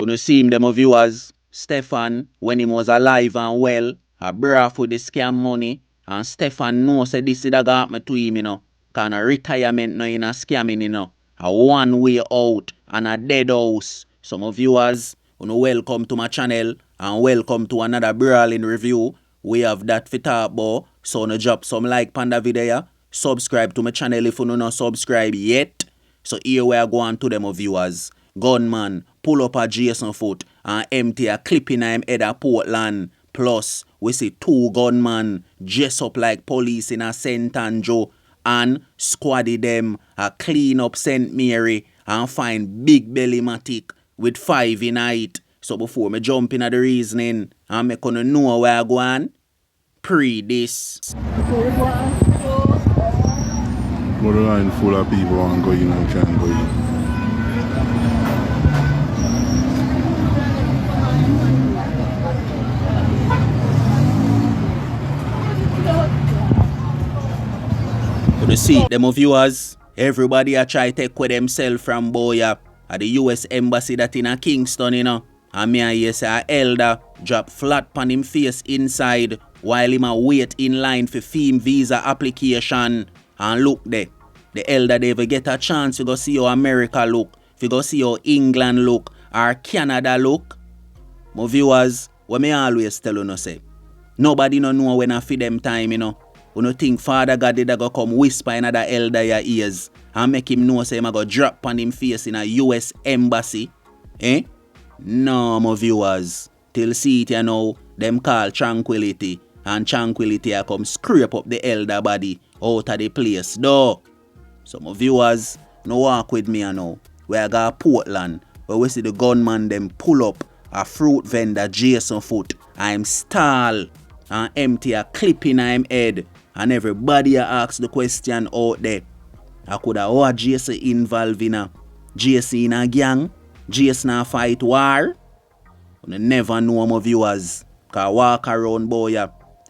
You see him, them viewers, Stephan, when he was alive and well, a bra for the scam money, and Stephan knows that this is the happen to him, Cause a retirement no in a scamming, A one way out and a dead house. Some viewers, welcome to my channel and welcome to another brawling review. We have that for talk about. So drop some like on the video. Subscribe to my channel if you not subscribe yet. So here we are going to them viewers. Gunman pull up a Jason foot and empty a clip in him head at Portland. Plus, we see two gunmen dress up like police in a St. Andrew and squaddy them a clean up St. Mary and find big belly matic with 5 in it. So before me jump in at the reasoning and me gonna know where I go on, pre this. But the line full of people want to go in and can't go in. To the seat, them viewers, everybody a try to take with themselves from Boya at the US Embassy that in a Kingston, And me a say a elder drop flat pan him face inside while him a wait in line for film visa application. And look there, the elder they ever get a chance to go see how America look, to go see how England look, or Canada look. My viewers, what me always tell you say, nobody no know when I feed them time, You no think Father God did go come whisper in the elder your ears and make him know say him a go drop on him face in a US Embassy? No, my viewers. Till see it them call tranquility. And tranquility a come scrape up the elder body out of the place, though. So my viewers, no walk with me now. We are going to Portland, where we see the gunman them pull up a fruit vendor Jason foot. I'm stall and empty a clip in him head. And everybody asks the question out there. I could have what Jason involved in a Jason in a gang? Jason a fight war? You never know, my viewers. Cause walk around boy,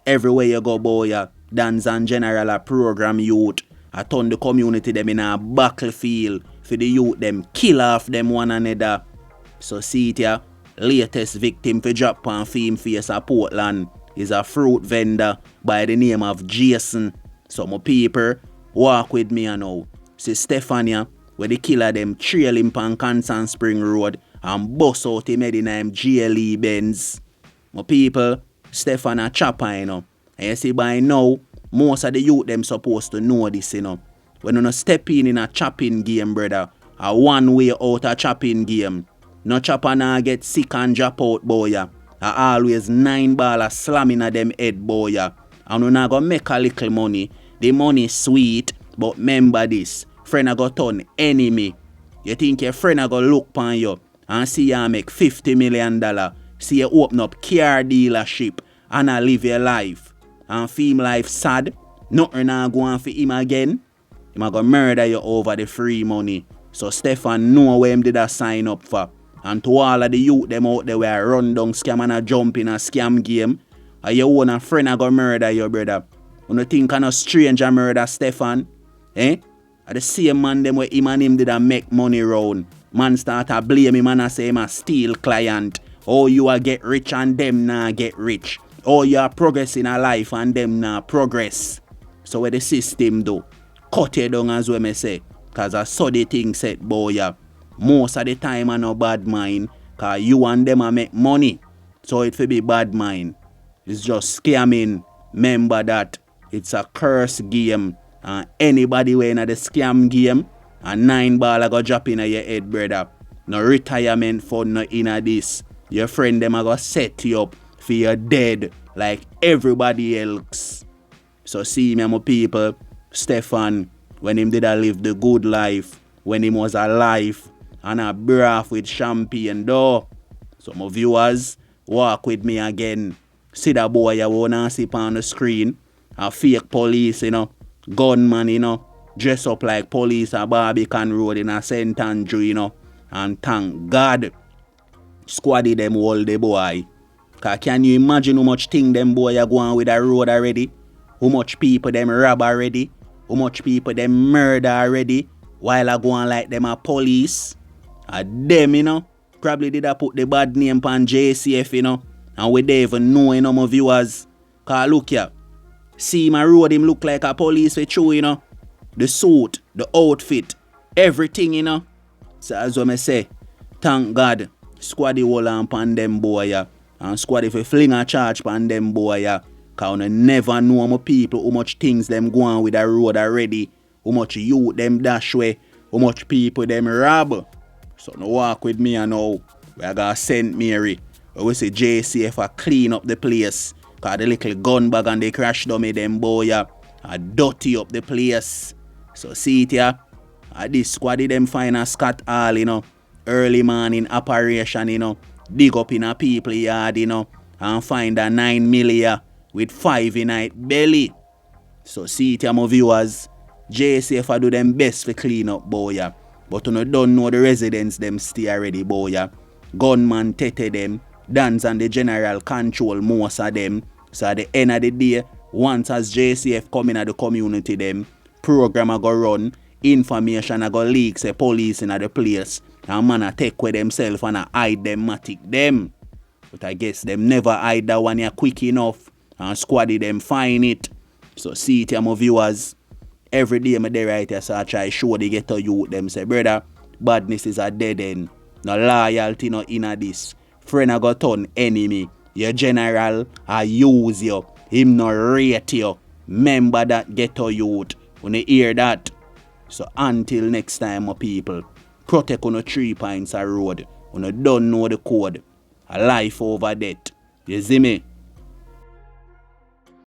everywhere you go boy, dance and general a program youth. I turn the community them in a battlefield for the youth them kill off them one another. So see it here, latest victim for drop on film face at Portland is a fruit vendor by the name of Jason. So my people, walk with me now. See Stephan here, where the killer them trail him on Constant Spring Road and bust out him head in him GLE Benz. My people, Stephan a chopper, And you see by now, most of the youth them supposed to know this, When you step in a chopping game, brother, a one way out a chopping game. No chopper now get sick and drop out, boy. Always 9 ball slamming at them head, boy. And we not gonna make a little money. The money sweet, but remember this. Friend a go turn enemy. You think your friend a go look upon you and see you make $50 million. See you open up car dealership and live your life. And feel life sad. Nothing a go on for him again. Him a go murder you over the free money. So Stephan know where him did a sign up for. And to all of the youth them out there where run down scam and a jump in a scam game. And your own friend a go murder your brother. You don't think a stranger murder Stephan? Are the same man them where him and him did a make money round. Man start to blame him and say him a steal client. Oh, you a get rich and them nah get rich. Oh, you are progressing a life and them nah progress. So what the system do? Cut it down as we may say. Cause I saw the thing said boy. Most of the time I no bad mind. Cause you and them a make money. So it will be bad mind. It's just scamming. Remember that it's a curse game. And anybody way in the scam game, a 9 ball a go drop in your head, brother. No retirement fund no in this. Your friend them a go set you up for your dead like everybody else. So see me my people, Stephan, when him did a live the good life, when him was alive, and a braff with champagne though. So my viewers, walk with me again. See that boy you wanna see on the screen. A fake police, gunman, dress up like police at Barbican Road in a St. Andrew, and thank God, squaddy them all the boy. Cause can you imagine how much thing them boy are going with the road already? How much people them rob already? How much people them murder already? While I go on like them a police? A them, Probably did I put the bad name on JCF, you know. And we don't even know, you know, my viewers. Cause look here. See my road, him look like a police for true, you know. The suit, the outfit, everything, you know. So as what I say, thank God, squad the whole on pan them boy, yeah. And squad if you fling a charge pan them boy, yeah. Cause you never know my people how much things them go on with the road already. How much youth them dash way. How much people them rob. So no walk with me and now. We are gonna send Mary. We say JCF a clean up the place. Cause the little gun bag and they crash dummy them boy, yeah. A dirty up the place. So see it here. This squad them find a Scott Hall, you know. Early morning operation, you know. Dig up in a people yard, you know. And find a 9 million with 5 in it belly. So see it here, my viewers. JCF a do them best for clean up, boy, yeah. But you don't know the residents them stay already, boy, yeah. Gunman tete them. Dance and the general control most of them. So at the end of the day, once as JCF come in at the community them, program a go run, information a go leak, say police in the place, and man a take with themselves and a hide them matic them. But I guess them never hide that one here quick enough, and squaddy them find it. So see it here, my viewers. Every day me dey right here, so I try show the ghetto youth them say, brother, badness is a dead end. No loyalty no inna this. Friend a go turn enemy. Your general a use you. Him no rate you. Remember that ghetto youth. When you hear that. So until next time, my people, protect on 3 points a road. When you don't know the code. A life over death. You see me?